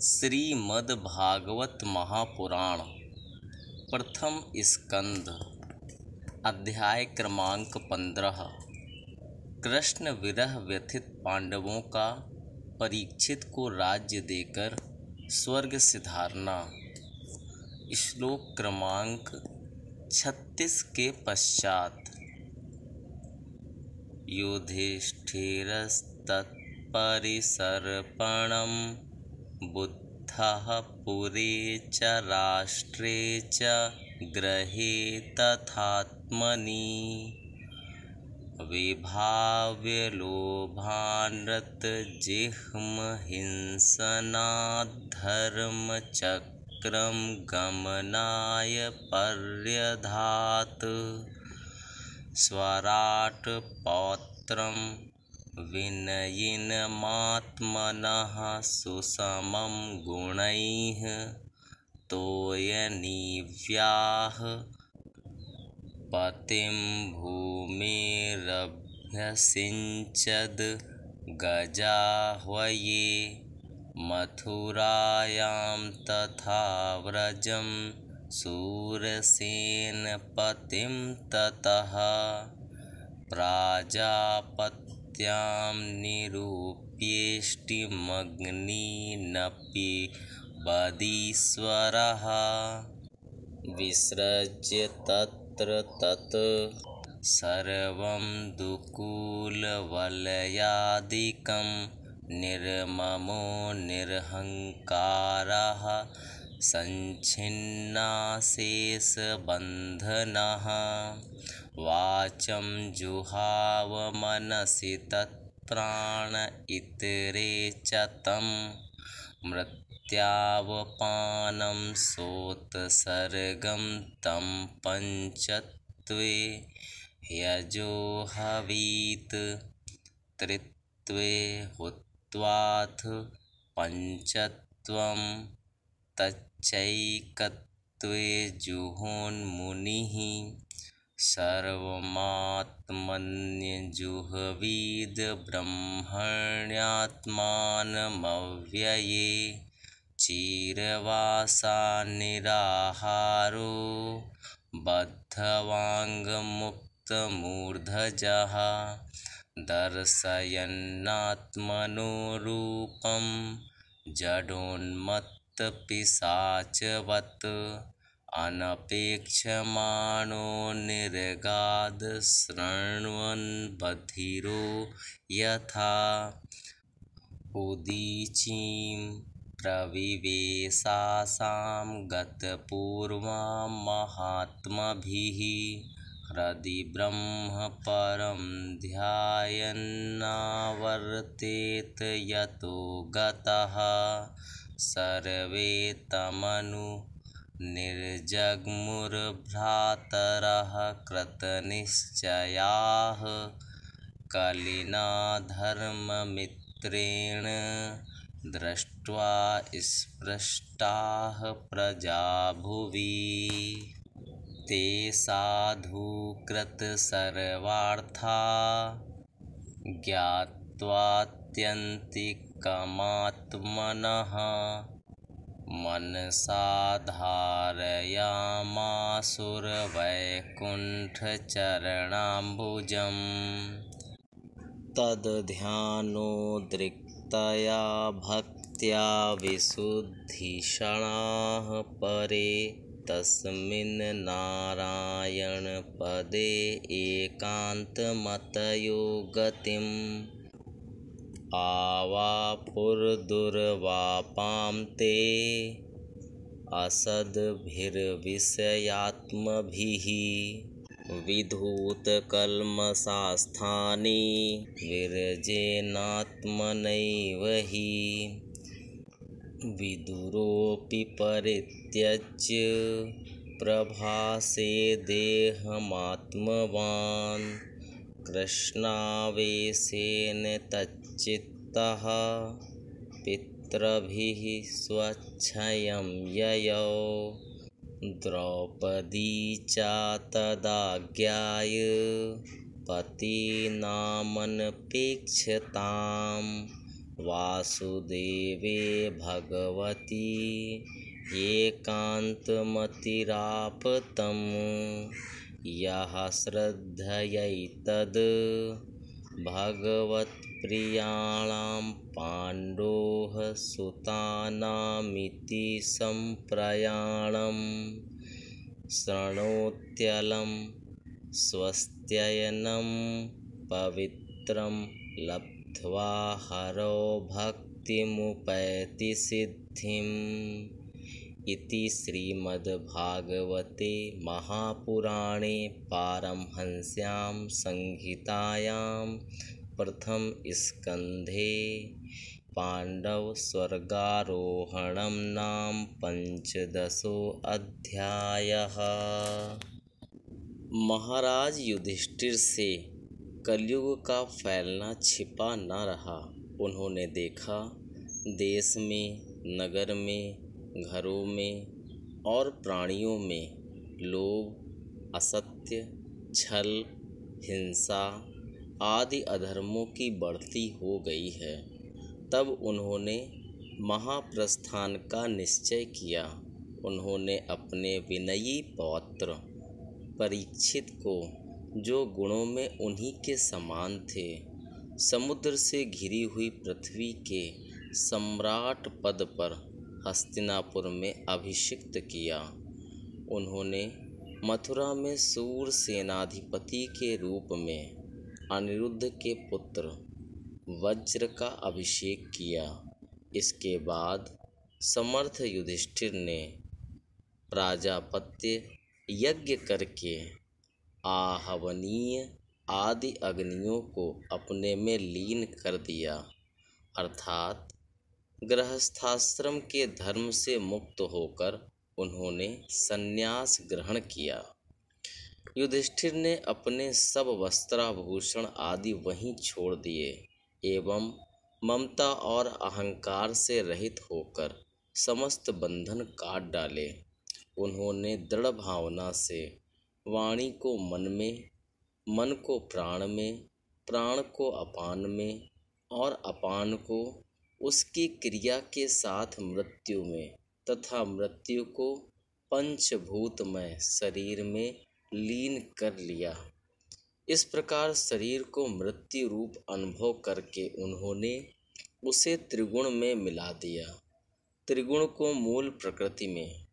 श्रीमद्भागवत महापुराण प्रथम स्कंद अध्याय क्रमांक 15। कृष्ण विरह व्यथित पांडवों का परीक्षित को राज्य देकर स्वर्ग सिधारना। श्लोक क्रमांक 36 के पश्चात युधिष्ठिरस्तत्परिसर्पणं बुद्धः पुरे च राष्ट्रे च गृहे तथात्मनि विभाव्यलोभानृतजिह्महिंसनाद्धर्मचक्रं गमनाय पर्यधात् स्वराट् पौत्रं विनयिनमात्मनः सुसमं गुणैः तोयनीव्याः पतिं भूमेरभ्यसिञ्चद् गजाह्वये मथुरायां तथा व्रजं शूरसेनपतिं ततः प्राजापत्यां निरूप्येष्टिमग्नीनपि बदीश्वरः विसृज्य तत्र तत् सर्वं दुकूलवलयादिकं निर्ममो निरहङ्कारः सञ्छिन्नाशेषबन्धनः वाचं जुहाव मनसि तत्प्राण इतरे च तं मृत्यावपानं सोत्सर्गं तं पञ्चत्वे यजोहवीत् त्रित्वे हुत्वाथ पञ्चत्वं तच्चैकत्वे जुहोन्मुनिः सर्वमात्मन्यजुहवीद ब्रह्मण्यात्मानमव्यये चिरवासा निराहारो बद्धवाङ्गमुक्तमूर्धजः दर्शयन्नात्मनो रूपं जडोन्मत्तपिशाचवत् अनपेक्षमाणो निर्गाद शृण्वन् बधिरो यथा उदीचीं प्रविवेशासां गतपूर्वां महात्मभिः हृदि ब्रह्म परं ध्यायन्नावर्तेत यतो गतः सर्वे तमनु निर्जग्मुर्भ्रातरः कृतनिश्चयाः कलिना धर्ममित्रेण दृष्ट्वा स्पृष्टाः प्रजा भुवि ते साधु कृतसर्वार्था ज्ञात्वात्यन्तिकमात्मनः मनसा धारयामासुरवैकुण्ठचरणाम्बुजम् तद्ध्यानोद्रिक्तया भक्त्या विशुद्धिषणाः परे तस्मिन् नारायणपदे एकान्तमतयो गतिम् आवापुर्दुर्वापां ते असद्भिर्विषयात्मभिः विधूतकल्मषास्थाने विरजेनात्मनैव हि विदुरोऽपि परित्यज्य प्रभासे देहमात्मवान् कृष्णावेशेन तच्चित्तः पितृभिः स्वच्छयं ययौ द्रौपदी च तदाज्ञाय पतीनामनपेक्षतां वासुदेवे भगवती एकान्तमतिरापतं यः श्रद्धयैतद् भगवत्प्रियाणां पाण्डोः सुतानामिति सम्प्रयाणं शृणोत्यलं स्वस्त्ययनं पवित्रं लब्ध्वा हरो भक्तिमुपैति सिद्धिम् इति श्रीमद्भागवते महापुराणे पारमहंस्यां संहितायां प्रथम स्कन्धे पांडव स्वर्गारोहणं नाम 15 महाराज युधिष्ठिर से कलयुग का फैलना छिपा न रहा। उन्होंने देखा देश में, नगर में, घरों में और प्राणियों में लोभ, असत्य, छल, हिंसा आदि अधर्मों की बढ़ती हो गई है। तब उन्होंने महाप्रस्थान का निश्चय किया। उन्होंने अपने विनयी पौत्र परीक्षित को, जो गुणों में उन्हीं के समान थे, समुद्र से घिरी हुई पृथ्वी के सम्राट पद पर हस्तिनापुर में अभिषिक्त किया। उन्होंने मथुरा में सूर सेनाधिपति के रूप में अनिरुद्ध के पुत्र वज्र का अभिषेक किया। इसके बाद समर्थ युधिष्ठिर ने प्राजापत्य यज्ञ करके आहवनीय आदि अग्नियों को अपने में लीन कर दिया, अर्थात गृहस्थाश्रम के धर्म से मुक्त होकर उन्होंने संन्यास ग्रहण किया। युधिष्ठिर ने अपने सब वस्त्राभूषण आदि वहीं छोड़ दिए एवं ममता और अहंकार से रहित होकर समस्त बंधन काट डाले। उन्होंने दृढ़ भावना से वाणी को मन में, मन को प्राण में, प्राण को अपान में और अपान को उसकी क्रिया के साथ मृत्यु में तथा मृत्यु को पंचभूतमय शरीर में लीन कर लिया। इस प्रकार शरीर को मृत्यु रूप अनुभव करके उन्होंने उसे त्रिगुण में मिला दिया। त्रिगुण को मूल प्रकृति में,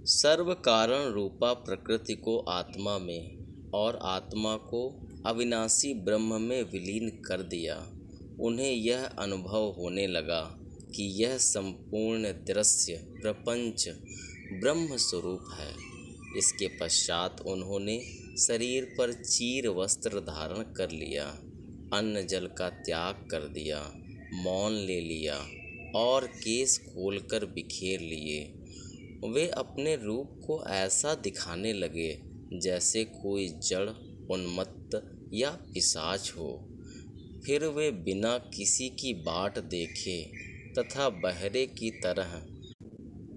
सर्व कारण रूपा प्रकृति को आत्मा में और आत्मा को अविनाशी ब्रह्म में विलीन कर दिया। उन्हें यह अनुभव होने लगा कि यह संपूर्ण दृश्य प्रपंच ब्रह्म स्वरूप है। इसके पश्चात उन्होंने शरीर पर चीर वस्त्र धारण कर लिया, अन्न जल का त्याग कर दिया, मौन ले लिया और केश खोलकर बिखेर लिए। वे अपने रूप को ऐसा दिखाने लगे जैसे कोई जड़, उन्मत्त या पिशाच हो। फिर वे बिना किसी की बाट देखे तथा बहरे की तरह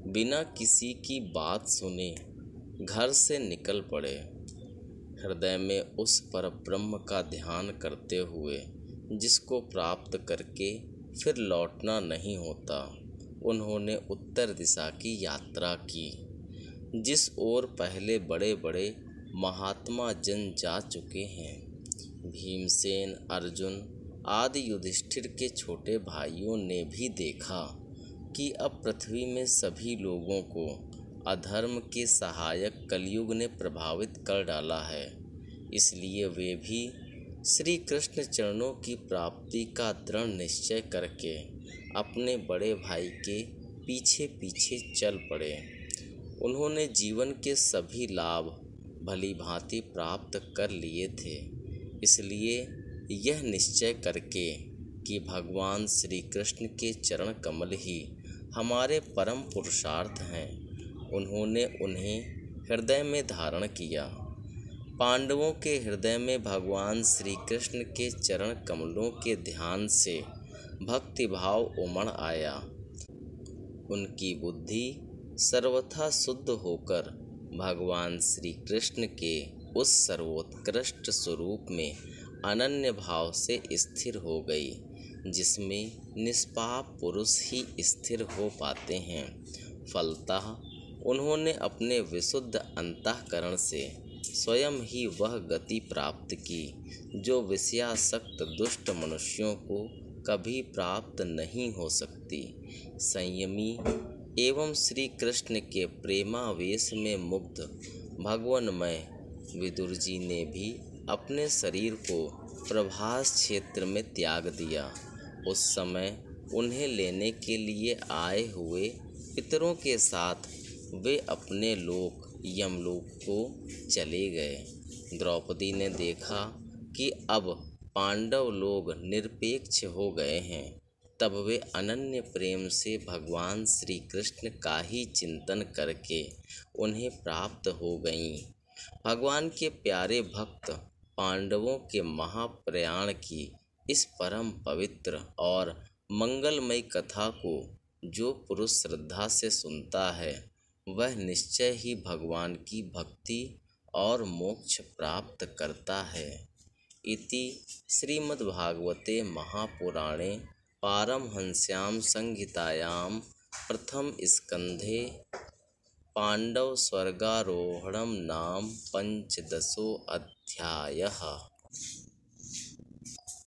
बिना किसी की बात सुने घर से निकल पड़े। हृदय में उस पर ब्रह्म का ध्यान करते हुए जिसको प्राप्त करके फिर लौटना नहीं होता, उन्होंने उत्तर दिशा की यात्रा की, जिस ओर पहले बड़े बड़े महात्मा जन जा चुके हैं। भीमसेन, अर्जुन आदि युधिष्ठिर के छोटे भाइयों ने भी देखा कि अब पृथ्वी में सभी लोगों को अधर्म के सहायक कलयुग ने प्रभावित कर डाला है। इसलिए वे भी श्री कृष्ण चरणों की प्राप्ति का दृढ़ निश्चय करके अपने बड़े भाई के पीछे पीछे चल पड़े। उन्होंने जीवन के सभी लाभ भली भांति प्राप्त कर लिए थे। इसलिए यह निश्चय करके कि भगवान श्री कृष्ण के चरण कमल ही हमारे परम पुरुषार्थ हैं, उन्होंने उन्हें हृदय में धारण किया। पांडवों के हृदय में भगवान श्री कृष्ण के चरण कमलों के ध्यान से भक्तिभाव उमड़ आया। उनकी बुद्धि सर्वथा शुद्ध होकर भगवान श्री कृष्ण के उस सर्वोत्कृष्ट स्वरूप में अनन्य भाव से स्थिर हो गई, जिसमें निष्पाप पुरुष ही स्थिर हो पाते हैं। फलतः उन्होंने अपने विशुद्ध अंतःकरण से स्वयं ही वह गति प्राप्त की जो विषयासक्त दुष्ट मनुष्यों को कभी प्राप्त नहीं हो सकती। संयमी एवं श्री कृष्ण के प्रेमावेश में मुग्ध भगवन्मय विदुर जी ने भी अपने शरीर को प्रभास क्षेत्र में त्याग दिया। उस समय उन्हें लेने के लिए आए हुए पितरों के साथ वे अपने लोक यमलोक को चले गए। द्रौपदी ने देखा कि अब पांडव लोग निरपेक्ष हो गए हैं, तब वे अनन्य प्रेम से भगवान श्री कृष्ण का ही चिंतन करके उन्हें प्राप्त हो गईं। भगवान के प्यारे भक्त पांडवों के महाप्रयाण की इस परम पवित्र और मंगलमयी कथा को जो पुरुष श्रद्धा से सुनता है वह निश्चय ही भगवान की भक्ति और मोक्ष प्राप्त करता है। इति श्रीमद्भागवते महापुराणे पारमहंस्यां संहितायां प्रथम स्कंधे पांडव स्वर्गारोहणं नाम 15 अध्यायः।